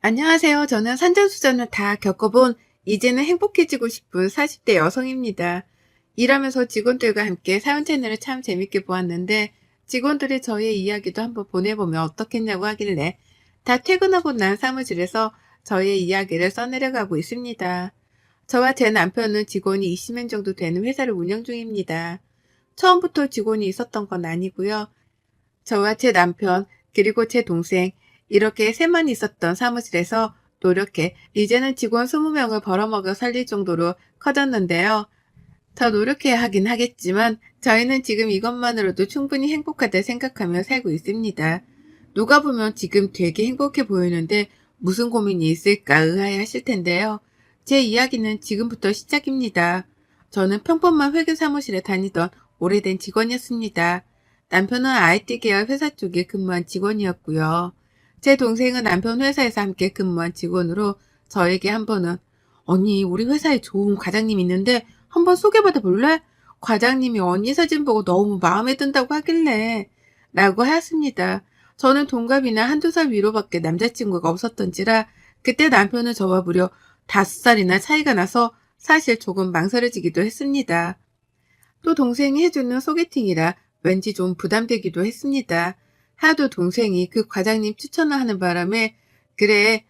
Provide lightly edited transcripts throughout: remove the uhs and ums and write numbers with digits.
안녕하세요. 저는 산전수전을 다 겪어본 이제는 행복해지고 싶은 40대 여성입니다. 일하면서 직원들과 함께 사연 채널을 참 재밌게 보았는데 직원들이 저의 이야기도 한번 보내보면 어떻겠냐고 하길래 다 퇴근하고 난 사무실에서 저의 이야기를 써내려가고 있습니다. 저와 제 남편은 직원이 20명 정도 되는 회사를 운영 중입니다. 처음부터 직원이 있었던 건 아니고요. 저와 제 남편, 그리고 제 동생, 이렇게 셋만 있었던 사무실에서 노력해 이제는 직원 20명을 벌어먹여 살릴 정도로 커졌는데요. 더 노력해야 하긴 하겠지만 저희는 지금 이것만으로도 충분히 행복하다 생각하며 살고 있습니다. 누가 보면 지금 되게 행복해 보이는데 무슨 고민이 있을까 의아해 하실 텐데요. 제 이야기는 지금부터 시작입니다. 저는 평범한 회계 사무실에 다니던 오래된 직원이었습니다. 남편은 IT 계열 회사 쪽에 근무한 직원이었고요. 제 동생은 남편 회사에서 함께 근무한 직원으로 저에게 한 번은 언니 우리 회사에 좋은 과장님 있는데 한번 소개받아 볼래? 과장님이 언니 사진 보고 너무 마음에 든다고 하길래 라고 하였습니다. 저는 동갑이나 한두 살 위로밖에 남자친구가 없었던지라 그때 남편은 저와 무려 5살이나 차이가 나서 사실 조금 망설여지기도 했습니다. 또 동생이 해주는 소개팅이라 왠지 좀 부담되기도 했습니다. 하도 동생이 그 과장님 추천을 하는 바람에 그래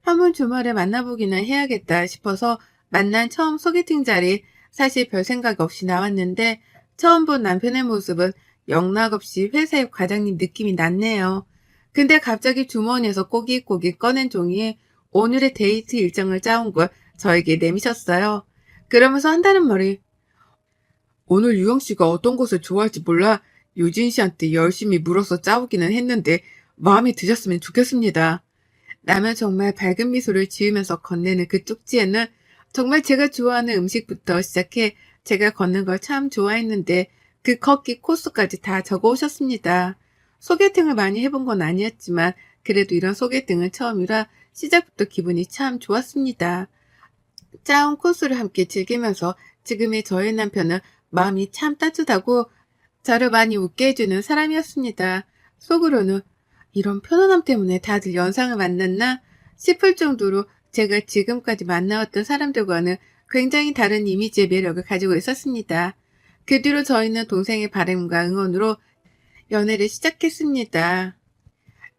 한번 주말에 만나보기나 해야겠다 싶어서 만난 처음 소개팅 자리 사실 별 생각 없이 나왔는데 처음 본 남편의 모습은 영락없이 회사의 과장님 느낌이 났네요. 근데 갑자기 주머니에서 꼬깃꼬깃 꺼낸 종이에 오늘의 데이트 일정을 짜온 걸 저에게 내미셨어요. 그러면서 한다는 말이 오늘 유영 씨가 어떤 것을 좋아할지 몰라 유진 씨한테 열심히 물어서 짜오기는 했는데 마음에 드셨으면 좋겠습니다. 라며 정말 밝은 미소를 지으면서 건네는 그 쪽지에는 정말 제가 좋아하는 음식부터 시작해 제가 걷는 걸 참 좋아했는데 그 걷기 코스까지 다 적어 오셨습니다. 소개팅을 많이 해본 건 아니었지만 그래도 이런 소개팅은 처음이라 시작부터 기분이 참 좋았습니다. 짜온 코스를 함께 즐기면서 지금의 저의 남편은 마음이 참 따뜻하고 저를 많이 웃게 해주는 사람이었습니다. 속으로는 이런 편안함 때문에 다들 연상을 만났나 싶을 정도로 제가 지금까지 만나왔던 사람들과는 굉장히 다른 이미지의 매력을 가지고 있었습니다. 그 뒤로 저희는 동생의 바람과 응원으로 연애를 시작했습니다.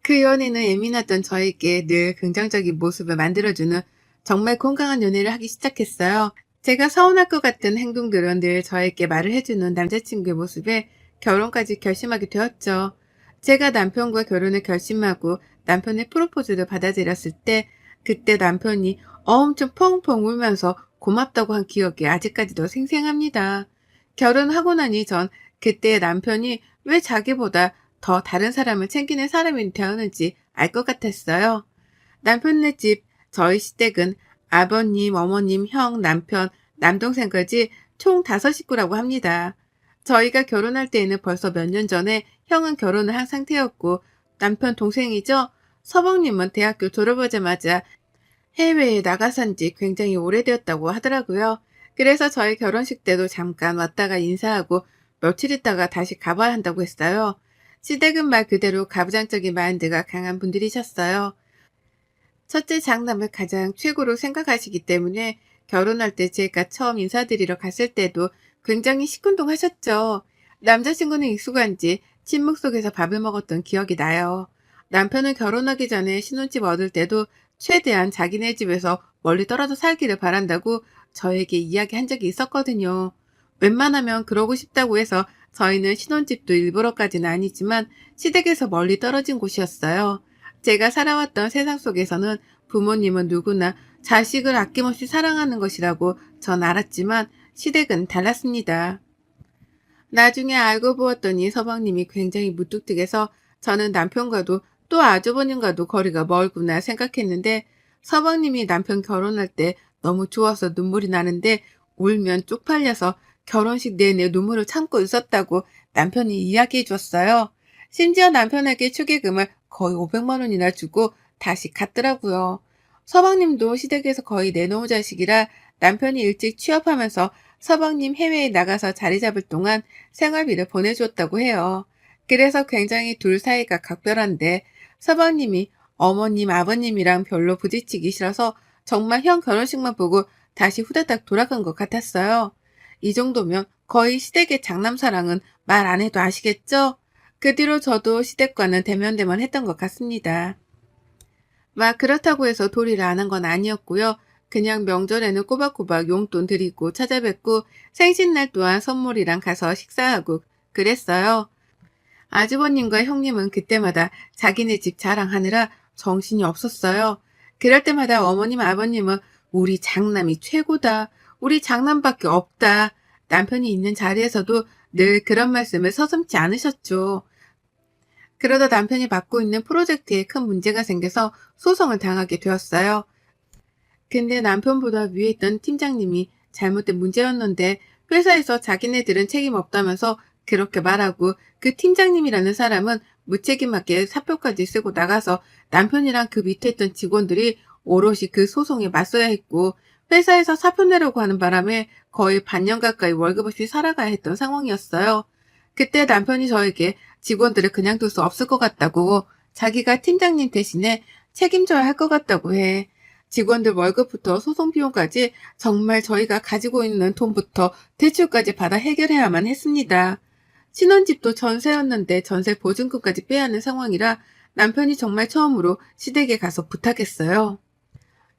그 연애는 예민했던 저에게 늘 긍정적인 모습을 만들어주는 정말 건강한 연애를 하기 시작했어요. 제가 서운할 것 같은 행동들은 늘 저에게 말을 해주는 남자친구의 모습에 결혼까지 결심하게 되었죠. 제가 남편과 결혼을 결심하고 남편의 프로포즈를 받아들였을 때 그때 남편이 엄청 펑펑 울면서 고맙다고 한 기억이 아직까지도 생생합니다. 결혼하고 나니 전 그때 남편이 왜 자기보다 더 다른 사람을 챙기는 사람이 되었는지 알 것 같았어요. 남편네 집 저희 시댁은 아버님, 어머님, 형, 남편, 남동생까지 총 5식구라고 합니다. 저희가 결혼할 때에는 벌써 몇 년 전에 형은 결혼을 한 상태였고 남편 동생이죠. 서방님은 대학교 졸업하자마자 해외에 나가 산 지 굉장히 오래되었다고 하더라고요. 그래서 저희 결혼식 때도 잠깐 왔다가 인사하고 며칠 있다가 다시 가봐야 한다고 했어요. 시댁은 말 그대로 가부장적인 마인드가 강한 분들이셨어요. 첫째 장남을 가장 최고로 생각하시기 때문에 결혼할 때 제가 처음 인사드리러 갔을 때도 굉장히 시큰둥하셨죠. 남자친구는 익숙한지 침묵 속에서 밥을 먹었던 기억이 나요. 남편은 결혼하기 전에 신혼집 얻을 때도 최대한 자기네 집에서 멀리 떨어져 살기를 바란다고 저에게 이야기한 적이 있었거든요. 웬만하면 그러고 싶다고 해서 저희는 신혼집도 일부러까지는 아니지만 시댁에서 멀리 떨어진 곳이었어요. 제가 살아왔던 세상 속에서는 부모님은 누구나 자식을 아낌없이 사랑하는 것이라고 전 알았지만 시댁은 달랐습니다. 나중에 알고 보았더니 서방님이 굉장히 무뚝뚝해서 저는 남편과도 또 아주버님과도 거리가 멀구나 생각했는데 서방님이 남편 결혼할 때 너무 좋아서 눈물이 나는데 울면 쪽팔려서 결혼식 내내 눈물을 참고 있었다고 남편이 이야기해 줬어요. 심지어 남편에게 축의금을 거의 500만 원이나 주고 다시 갔더라고요. 서방님도 시댁에서 거의 내놓은 자식이라 남편이 일찍 취업하면서 서방님 해외에 나가서 자리 잡을 동안 생활비를 보내줬다고 해요. 그래서 굉장히 둘 사이가 각별한데 서방님이 어머님, 아버님이랑 별로 부딪히기 싫어서 정말 형 결혼식만 보고 다시 후다닥 돌아간 것 같았어요. 이 정도면 거의 시댁의 장남사랑은 말 안 해도 아시겠죠? 그 뒤로 저도 시댁과는 대면대면 했던 것 같습니다. 막 그렇다고 해서 도리를 안 한 건 아니었고요. 그냥 명절에는 꼬박꼬박 용돈 드리고 찾아뵙고 생신날 또한 선물이랑 가서 식사하고 그랬어요. 아주버님과 형님은 그때마다 자기네 집 자랑하느라 정신이 없었어요. 그럴 때마다 어머님, 아버님은 우리 장남이 최고다. 우리 장남밖에 없다. 남편이 있는 자리에서도 늘 그런 말씀을 서슴지 않으셨죠. 그러다 남편이 맡고 있는 프로젝트에 큰 문제가 생겨서 소송을 당하게 되었어요. 근데 남편보다 위에 있던 팀장님이 잘못된 문제였는데 회사에서 자기네들은 책임 없다면서 그렇게 말하고 그 팀장님이라는 사람은 무책임하게 사표까지 쓰고 나가서 남편이랑 그 밑에 있던 직원들이 오롯이 그 소송에 맞서야 했고 회사에서 사표 내려고 하는 바람에 거의 반년 가까이 월급 없이 살아가야 했던 상황이었어요. 그때 남편이 저에게 직원들을 그냥 둘 수 없을 것 같다고 자기가 팀장님 대신에 책임져야 할 것 같다고 해. 직원들 월급부터 소송 비용까지 정말 저희가 가지고 있는 돈부터 대출까지 받아 해결해야만 했습니다. 신혼집도 전세였는데 전세 보증금까지 빼야 하는 상황이라 남편이 정말 처음으로 시댁에 가서 부탁했어요.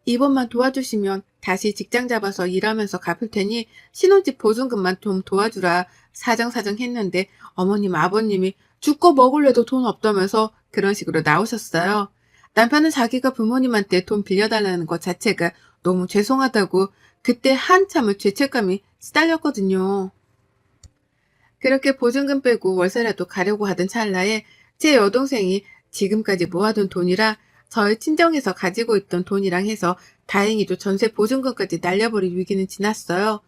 이번만 도와주시면 다시 직장 잡아서 일하면서 갚을 테니 신혼집 보증금만 좀 도와주라 사정사정 했는데 어머님 아버님이 죽고 먹을래도 돈 없다면서 그런 식으로 나오셨어요. 남편은 자기가 부모님한테 돈 빌려달라는 것 자체가 너무 죄송하다고 그때 한참을 죄책감이 시달렸거든요. 그렇게 보증금 빼고 월세라도 가려고 하던 찰나에 제 여동생이 지금까지 모아둔 돈이라 저희 친정에서 가지고 있던 돈이랑 해서 다행히도 전세 보증금까지 날려버릴 위기는 지났어요.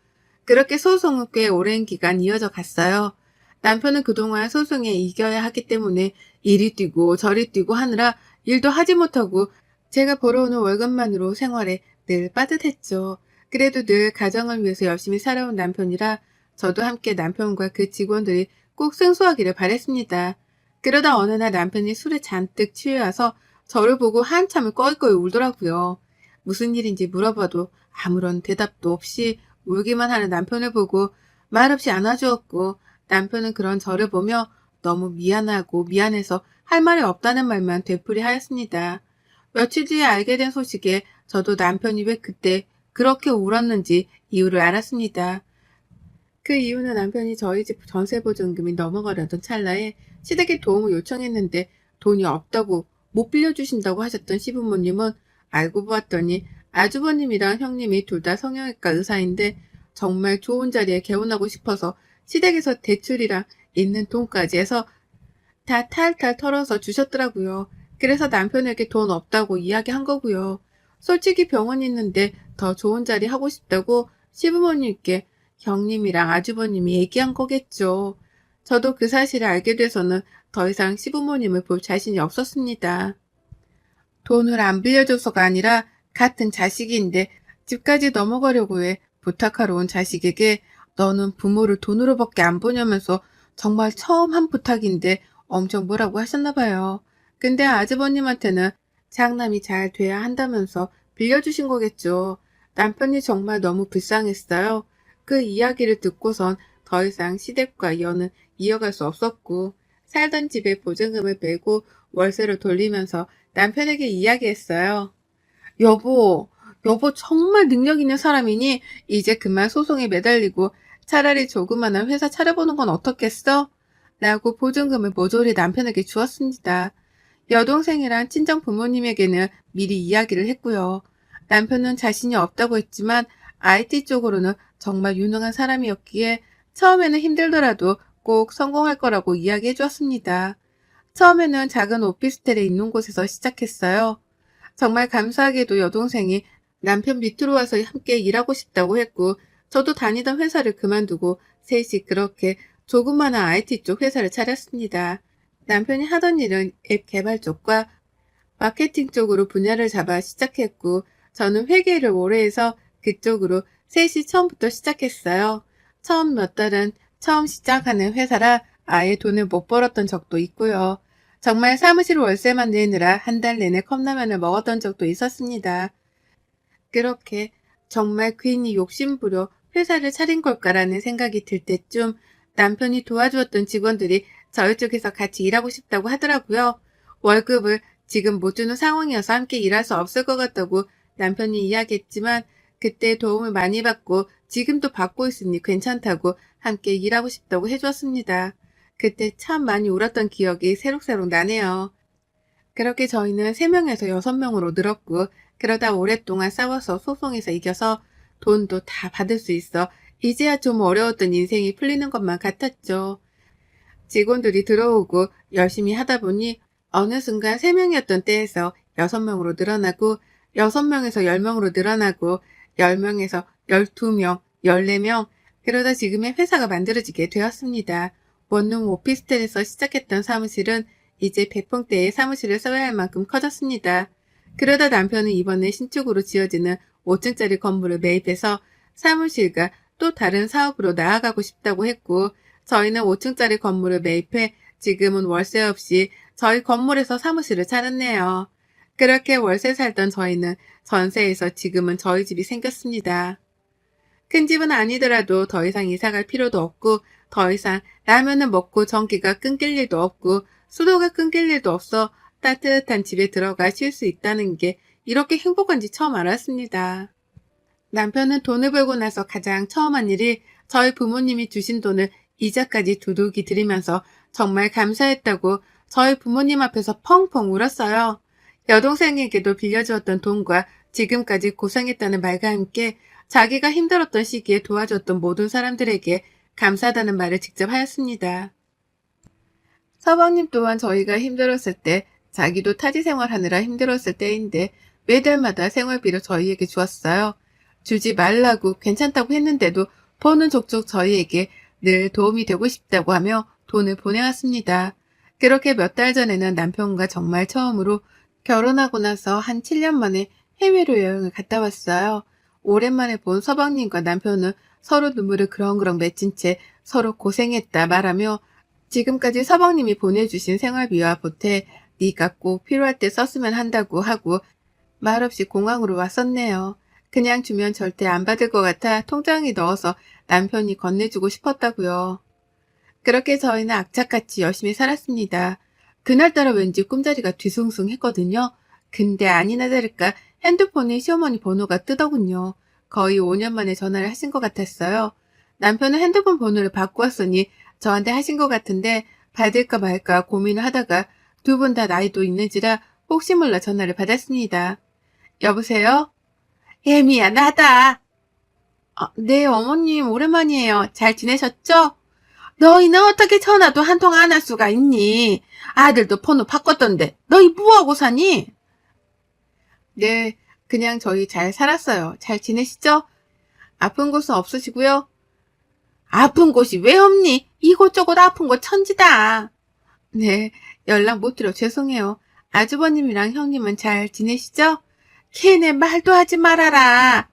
그렇게 소송은 꽤 오랜 기간 이어져 갔어요. 남편은 그동안 소송에 이겨야 하기 때문에 이리 뛰고 저리 뛰고 하느라 일도 하지 못하고 제가 벌어오는 월급만으로 생활에 늘 빠듯했죠. 그래도 늘 가정을 위해서 열심히 살아온 남편이라 저도 함께 남편과 그 직원들이 꼭 승소하기를 바랬습니다. 그러다 어느 날 남편이 술에 잔뜩 취해와서 저를 보고 한참을 꺼이꺼이 울더라고요. 무슨 일인지 물어봐도 아무런 대답도 없이 울기만 하는 남편을 보고 말없이 안아주었고 남편은 그런 저를 보며 너무 미안하고 미안해서 할 말이 없다는 말만 되풀이하였습니다. 며칠 뒤에 알게 된 소식에 저도 남편이 왜 그때 그렇게 울었는지 이유를 알았습니다. 그 이유는 남편이 저희 집 전세보증금이 넘어가려던 찰나에 시댁에 도움을 요청했는데 돈이 없다고 못 빌려주신다고 하셨던 시부모님은 알고 보았더니 아주버님이랑 형님이 둘 다 성형외과 의사인데 정말 좋은 자리에 개원하고 싶어서 시댁에서 대출이랑 있는 돈까지 해서 다 탈탈 털어서 주셨더라고요. 그래서 남편에게 돈 없다고 이야기한 거고요. 솔직히 병원 있는데 더 좋은 자리 하고 싶다고 시부모님께 형님이랑 아주버님이 얘기한 거겠죠. 저도 그 사실을 알게 돼서는 더 이상 시부모님을 볼 자신이 없었습니다. 돈을 안 빌려줘서가 아니라 같은 자식인데 집까지 넘어가려고 해 부탁하러 온 자식에게 너는 부모를 돈으로밖에 안 보냐면서 정말 처음 한 부탁인데 엄청 뭐라고 하셨나 봐요. 근데 아주버님한테는 장남이 잘 돼야 한다면서 빌려주신 거겠죠. 남편이 정말 너무 불쌍했어요. 그 이야기를 듣고선 더 이상 시댁과 연은 이어갈 수 없었고 살던 집에 보증금을 빼고 월세를 돌리면서 남편에게 이야기했어요. 여보 정말 능력 있는 사람이니 이제 그만 소송에 매달리고 차라리 조그마한 회사 차려보는 건 어떻겠어? 라고 보증금을 모조리 남편에게 주었습니다. 여동생이랑 친정 부모님에게는 미리 이야기를 했고요. 남편은 자신이 없다고 했지만 IT 쪽으로는 정말 유능한 사람이었기에 처음에는 힘들더라도 꼭 성공할 거라고 이야기해 주었습니다. 처음에는 작은 오피스텔에 있는 곳에서 시작했어요. 정말 감사하게도 여동생이 남편 밑으로 와서 함께 일하고 싶다고 했고 저도 다니던 회사를 그만두고 셋이 그렇게 조그마한 IT 쪽 회사를 차렸습니다. 남편이 하던 일은 앱 개발 쪽과 마케팅 쪽으로 분야를 잡아 시작했고 저는 회계를 오래 해서 그쪽으로 셋이 처음부터 시작했어요. 처음 몇 달은 처음 시작하는 회사라 아예 돈을 못 벌었던 적도 있고요. 정말 사무실 월세만 내느라 한 달 내내 컵라면을 먹었던 적도 있었습니다. 그렇게 정말 괜히 욕심부려 회사를 차린 걸까라는 생각이 들 때쯤 남편이 도와주었던 직원들이 저희 쪽에서 같이 일하고 싶다고 하더라고요. 월급을 지금 못 주는 상황이어서 함께 일할 수 없을 것 같다고 남편이 이야기했지만 그때 도움을 많이 받고 지금도 받고 있으니 괜찮다고 함께 일하고 싶다고 해주었습니다. 그때 참 많이 울었던 기억이 새록새록 나네요. 그렇게 저희는 3명에서 6명으로 늘었고 그러다 오랫동안 싸워서 소송에서 이겨서 돈도 다 받을 수 있어 이제야 좀 어려웠던 인생이 풀리는 것만 같았죠. 직원들이 들어오고 열심히 하다 보니 어느 순간 3명이었던 때에서 6명으로 늘어나고 6명에서 10명으로 늘어나고 10명에서 12명, 14명 그러다 지금의 회사가 만들어지게 되었습니다. 원룸 오피스텔에서 시작했던 사무실은 이제 100평대의 사무실을 써야 할 만큼 커졌습니다. 그러다 남편은 이번에 신축으로 지어지는 5층짜리 건물을 매입해서 사무실과 또 다른 사업으로 나아가고 싶다고 했고 저희는 5층짜리 건물을 매입해 지금은 월세 없이 저희 건물에서 사무실을 차렸네요. 그렇게 월세 살던 저희는 전세에서 지금은 저희 집이 생겼습니다. 큰 집은 아니더라도 더 이상 이사 갈 필요도 없고 더 이상 라면을 먹고 전기가 끊길 일도 없고 수도가 끊길 일도 없어 따뜻한 집에 들어가 쉴 수 있다는 게 이렇게 행복한지 처음 알았습니다. 남편은 돈을 벌고 나서 가장 처음 한 일이 저희 부모님이 주신 돈을 이자까지 두둑이 드리면서 정말 감사했다고 저희 부모님 앞에서 펑펑 울었어요. 여동생에게도 빌려주었던 돈과 지금까지 고생했다는 말과 함께 자기가 힘들었던 시기에 도와줬던 모든 사람들에게 감사하다는 말을 직접 하였습니다. 서방님 또한 저희가 힘들었을 때 자기도 타지 생활하느라 힘들었을 때인데 매달마다 생활비를 저희에게 주었어요. 주지 말라고 괜찮다고 했는데도 버는 족족 저희에게 늘 도움이 되고 싶다고 하며 돈을 보내왔습니다. 그렇게 몇 달 전에는 남편과 정말 처음으로 결혼하고 나서 한 7년 만에 해외로 여행을 갔다 왔어요. 오랜만에 본 서방님과 남편은 서로 눈물을 그렁그렁 맺힌 채 서로 고생했다 말하며 지금까지 서방님이 보내주신 생활비와 보태 네가 꼭 필요할 때 썼으면 한다고 하고 말없이 공항으로 왔었네요. 그냥 주면 절대 안 받을 것 같아 통장에 넣어서 남편이 건네주고 싶었다고요. 그렇게 저희는 악착같이 열심히 살았습니다. 그날따라 왠지 꿈자리가 뒤숭숭했거든요. 근데 아니나 다를까 핸드폰에 시어머니 번호가 뜨더군요. 거의 5년 만에 전화를 하신 것 같았어요. 남편은 핸드폰 번호를 바꾸었으니 저한테 하신 것 같은데 받을까 말까 고민을 하다가 두 분 다 나이도 있는지라 혹시 몰라 전화를 받았습니다. 여보세요? 예, 미안하다. 네, 어머님 오랜만이에요. 잘 지내셨죠? 너희는 어떻게 전화도 한 통 안 할 수가 있니? 아들도 번호 바꿨던데 너희 뭐하고 사니? 네, 그냥 저희 잘 살았어요. 잘 지내시죠? 아픈 곳은 없으시고요. 아픈 곳이 왜 없니? 이곳저곳 아픈 곳 천지다. 네, 연락 못 드려 죄송해요. 아주버님이랑 형님은 잘 지내시죠? 걔네 말도 하지 말아라.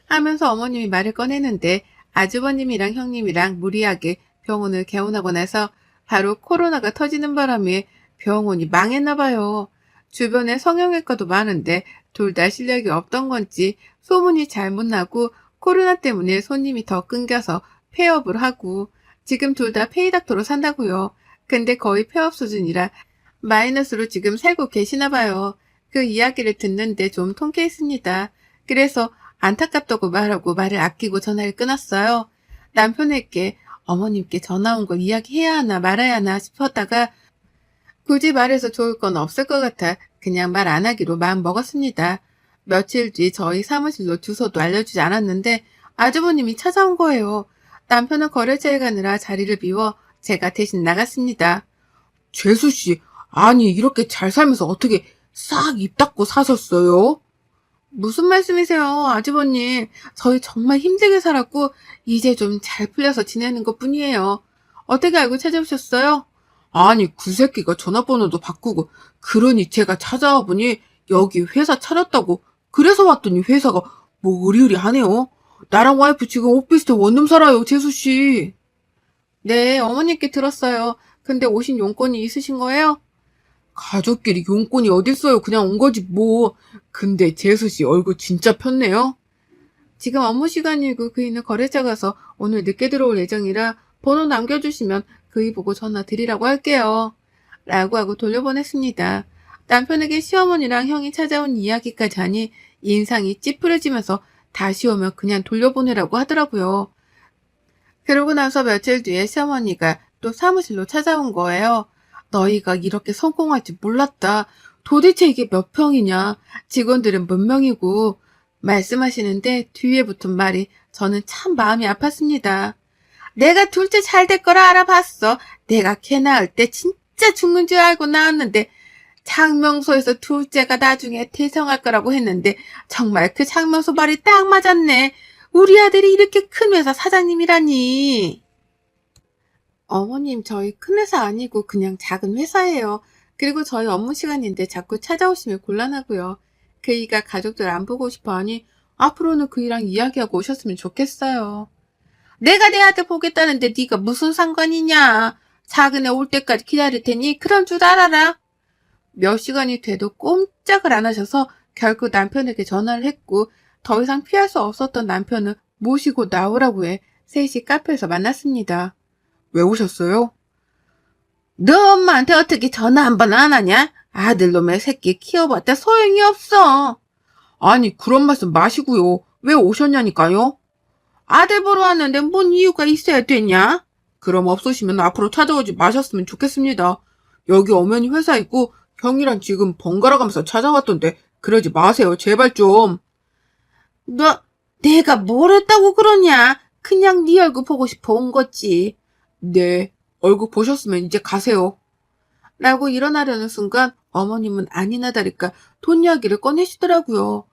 하면서 어머님이 말을 꺼내는데 아주버님이랑 형님이랑 무리하게 병원을 개원하고 나서 바로 코로나가 터지는 바람에 병원이 망했나 봐요. 주변에 성형외과도 많은데 둘 다 실력이 없던 건지 소문이 잘못 나고 코로나 때문에 손님이 더 끊겨서 폐업을 하고 지금 둘 다 페이닥터로 산다고요. 근데 거의 폐업 수준이라 마이너스로 지금 살고 계시나 봐요. 그 이야기를 듣는데 좀 통쾌했습니다. 그래서 안타깝다고 말하고 말을 아끼고 전화를 끊었어요. 남편에게 어머님께 전화 온 걸 이야기해야 하나 말아야 하나 싶었다가 굳이 말해서 좋을 건 없을 것 같아 그냥 말 안 하기로 마음 먹었습니다. 며칠 뒤 저희 사무실로 주소도 알려주지 않았는데 아주버님이 찾아온 거예요. 남편은 거래처에 가느라 자리를 비워 제가 대신 나갔습니다. 재수씨, 아니 이렇게 잘 살면서 어떻게 싹 입 닫고 사셨어요? 무슨 말씀이세요, 아주버님. 저희 정말 힘들게 살았고 이제 좀 잘 풀려서 지내는 것뿐이에요. 어떻게 알고 찾아오셨어요? 아니 그 새끼가 전화번호도 바꾸고 그러니 제가 찾아와 보니 여기 회사 차렸다고 그래서 왔더니 회사가 뭐 으리으리하네요. 나랑 와이프 지금 오피스텔 원룸 살아요, 재수씨. 네, 어머님께 들었어요. 근데 오신 용건이 있으신 거예요? 가족끼리 용건이 어딨어요. 그냥 온 거지 뭐. 근데 재수씨 얼굴 진짜 폈네요. 지금 업무 시간이고 그이는 거래처 가서 오늘 늦게 들어올 예정이라 번호 남겨주시면 그이 보고 전화 드리라고 할게요. 라고 하고 돌려보냈습니다. 남편에게 시어머니랑 형이 찾아온 이야기까지 하니 인상이 찌푸려지면서 다시 오면 그냥 돌려보내라고 하더라고요. 그러고 나서 며칠 뒤에 시어머니가 또 사무실로 찾아온 거예요. 너희가 이렇게 성공할 줄 몰랐다. 도대체 이게 몇 평이냐? 직원들은 몇 명이고. 말씀하시는데 뒤에 붙은 말이 저는 참 마음이 아팠습니다. 내가 둘째 잘 될 거라 알아봤어. 내가 걔 낳을 때 진짜 죽는 줄 알고 낳았는데 장명소에서 둘째가 나중에 태성할 거라고 했는데 정말 그 장명소 말이 딱 맞았네. 우리 아들이 이렇게 큰 회사 사장님이라니. 어머님, 저희 큰 회사 아니고 그냥 작은 회사예요. 그리고 저희 업무 시간인데 자꾸 찾아오시면 곤란하고요. 그이가 가족들 안 보고 싶어 하니 앞으로는 그이랑 이야기하고 오셨으면 좋겠어요. 내가 내 아들 보겠다는데 네가 무슨 상관이냐. 작은 애 올 때까지 기다릴 테니 그런 줄 알아라. 몇 시간이 돼도 꼼짝을 안 하셔서 결국 남편에게 전화를 했고 더 이상 피할 수 없었던 남편은 모시고 나오라고 해 셋이 카페에서 만났습니다. 왜 오셨어요? 너 엄마한테 어떻게 전화 한 번 안 하냐? 아들놈의 새끼 키워봤자 소용이 없어. 아니 그런 말씀 마시고요. 왜 오셨냐니까요? 아들 보러 왔는데 뭔 이유가 있어야 되냐? 그럼 없으시면 앞으로 찾아오지 마셨으면 좋겠습니다. 여기 엄연히 회사 있고 형이랑 지금 번갈아 가면서 찾아왔던데 그러지 마세요. 제발 좀. 내가 뭘 했다고 그러냐? 그냥 네 얼굴 보고 싶어 온 거지. 네, 얼굴 보셨으면 이제 가세요. 라고 일어나려는 순간 어머님은 아니나 다를까 돈 이야기를 꺼내시더라고요.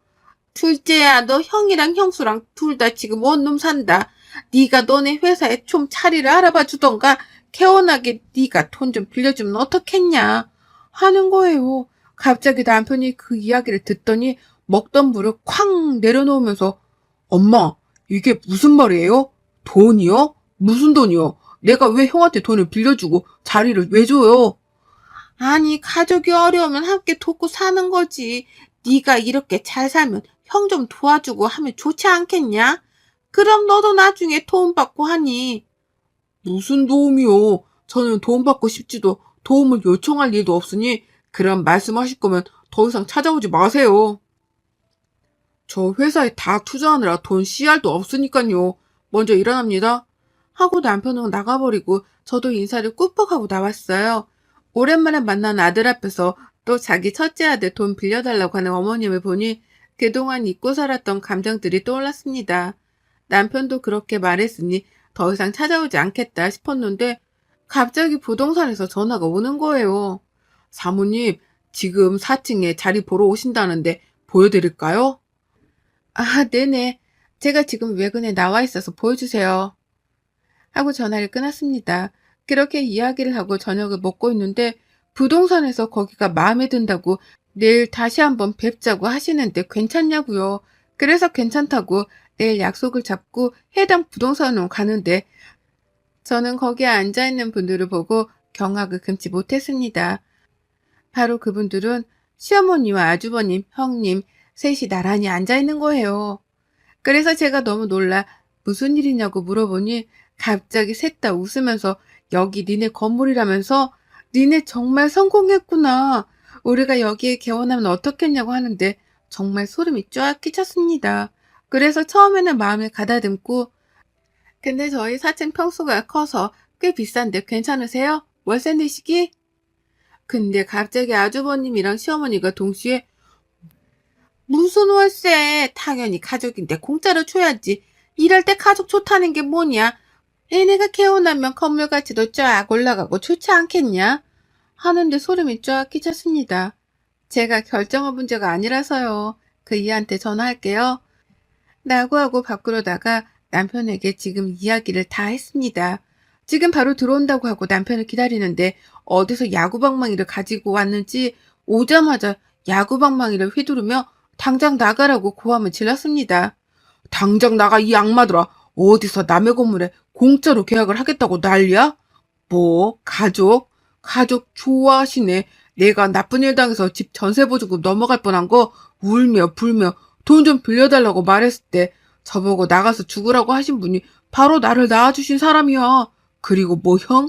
둘째야, 너 형이랑 형수랑 둘 다 지금 원룸 산다. 네가 너네 회사에 좀 자리를 알아봐 주던가 개원하게 네가 돈 좀 빌려주면 어떻겠냐 하는 거예요. 갑자기 남편이 그 이야기를 듣더니 먹던 물을 쾅 내려놓으면서 엄마, 이게 무슨 말이에요? 돈이요? 무슨 돈이요? 내가 왜 형한테 돈을 빌려주고 자리를 왜 줘요? 아니, 가족이 어려우면 함께 돕고 사는 거지. 네가 이렇게 잘 살면 형 좀 도와주고 하면 좋지 않겠냐? 그럼 너도 나중에 도움받고 하니. 무슨 도움이요? 저는 도움받고 싶지도 도움을 요청할 일도 없으니 그런 말씀하실 거면 더 이상 찾아오지 마세요. 저 회사에 다 투자하느라 돈 씨알도 없으니까요. 먼저 일어납니다. 하고 남편은 나가버리고 저도 인사를 꾹꾹 하고 나왔어요. 오랜만에 만난 아들 앞에서 또 자기 첫째 아들 돈 빌려달라고 하는 어머님을 보니 그동안 잊고 살았던 감정들이 떠올랐습니다. 남편도 그렇게 말했으니 더 이상 찾아오지 않겠다 싶었는데 갑자기 부동산에서 전화가 오는 거예요. 사모님, 지금 4층에 자리 보러 오신다는데 보여드릴까요? 아, 네네. 제가 지금 외근에 나와 있어서 보여주세요. 하고 전화를 끊었습니다. 그렇게 이야기를 하고 저녁을 먹고 있는데 부동산에서 거기가 마음에 든다고 내일 다시 한번 뵙자고 하시는데 괜찮냐고요. 그래서 괜찮다고 내일 약속을 잡고 해당 부동산으로 가는데 저는 거기에 앉아있는 분들을 보고 경악을 금치 못했습니다. 바로 그분들은 시어머니와 아주버님, 형님 셋이 나란히 앉아있는 거예요. 그래서 제가 너무 놀라 무슨 일이냐고 물어보니 갑자기 셋 다 웃으면서 여기 니네 건물이라면서 니네 정말 성공했구나. 우리가 여기에 개원하면 어떻겠냐고 하는데 정말 소름이 쫙 끼쳤습니다. 그래서 처음에는 마음을 가다듬고 근데 저희 4층 평수가 커서 꽤 비싼데 괜찮으세요? 월세 내시기? 근데 갑자기 아주버님이랑 시어머니가 동시에 무슨 월세? 당연히 가족인데 공짜로 줘야지. 일할 때 가족 좋다는 게 뭐냐? 얘네가 개원하면 건물 가치도 쫙 올라가고 좋지 않겠냐? 하는데 소름이 쫙 끼쳤습니다. 제가 결정한 문제가 아니라서요. 그 이한테 전화할게요. 라고 하고 밖으로 나가 남편에게 지금 이야기를 다 했습니다. 지금 바로 들어온다고 하고 남편을 기다리는데 어디서 야구방망이를 가지고 왔는지 오자마자 야구방망이를 휘두르며 당장 나가라고 고함을 질렀습니다. 당장 나가 이 악마들아. 어디서 남의 건물에 공짜로 계약을 하겠다고 난리야? 뭐 가족 좋아하시네. 내가 나쁜 일 당해서 집 전세 보증금 넘어갈 뻔한 거 울며 불며 돈 좀 빌려달라고 말했을 때 저보고 나가서 죽으라고 하신 분이 바로 나를 낳아주신 사람이야. 그리고 뭐 형?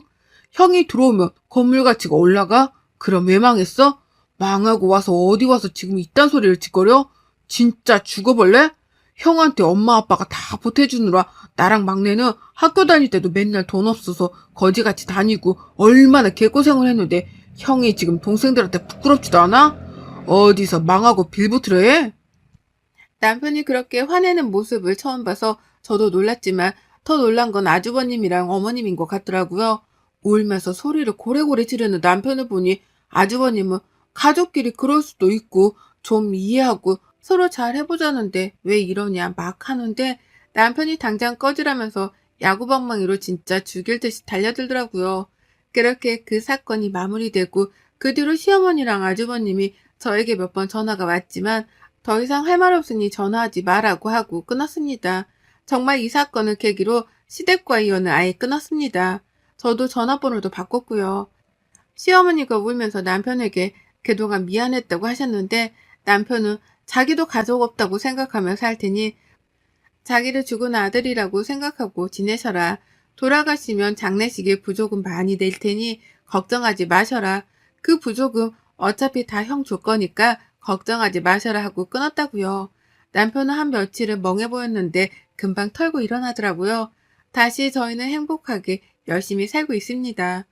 형이 들어오면 건물 가치가 올라가? 그럼 왜 망했어? 망하고 와서 어디 와서 지금 이딴 소리를 짓거려? 진짜 죽어볼래? 형한테 엄마 아빠가 다 보태주느라 나랑 막내는 학교 다닐 때도 맨날 돈 없어서 거지같이 다니고 얼마나 개고생을 했는데 형이 지금 동생들한테 부끄럽지도 않아? 어디서 망하고 빌붙으려 해? 남편이 그렇게 화내는 모습을 처음 봐서 저도 놀랐지만 더 놀란 건 아주버님이랑 어머님인 것 같더라고요. 울면서 소리를 고래고래 지르는 남편을 보니 아주버님은 가족끼리 그럴 수도 있고 좀 이해하고 서로 잘 해보자는데 왜 이러냐 막 하는데 남편이 당장 꺼지라면서 야구방망이로 진짜 죽일 듯이 달려들더라고요. 그렇게 그 사건이 마무리되고 그 뒤로 시어머니랑 아주버님이 저에게 몇 번 전화가 왔지만 더 이상 할 말 없으니 전화하지 말라고 하고 끊었습니다. 정말 이 사건을 계기로 시댁과 이혼을 아예 끊었습니다. 저도 전화번호도 바꿨고요. 시어머니가 울면서 남편에게 그동안 미안했다고 하셨는데 남편은 자기도 가족 없다고 생각하며 살 테니 자기를 죽은 아들이라고 생각하고 지내셔라. 돌아가시면 장례식에 부조금 많이 낼 테니 걱정하지 마셔라. 그 부조금 어차피 다 형 줄 거니까 걱정하지 마셔라 하고 끊었다고요. 남편은 한 며칠은 멍해 보였는데 금방 털고 일어나더라고요. 다시 저희는 행복하게 열심히 살고 있습니다.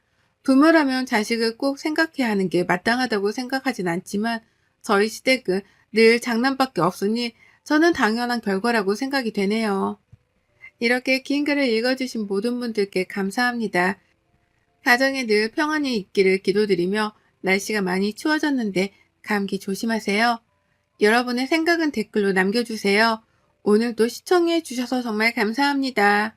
부모라면 자식을 꼭 생각해야 하는 게 마땅하다고 생각하진 않지만 저희 시댁은 늘 장난밖에 없으니 저는 당연한 결과라고 생각이 되네요. 이렇게 긴 글을 읽어주신 모든 분들께 감사합니다. 가정에 늘 평안이 있기를 기도드리며 날씨가 많이 추워졌는데 감기 조심하세요. 여러분의 생각은 댓글로 남겨주세요. 오늘도 시청해 주셔서 정말 감사합니다.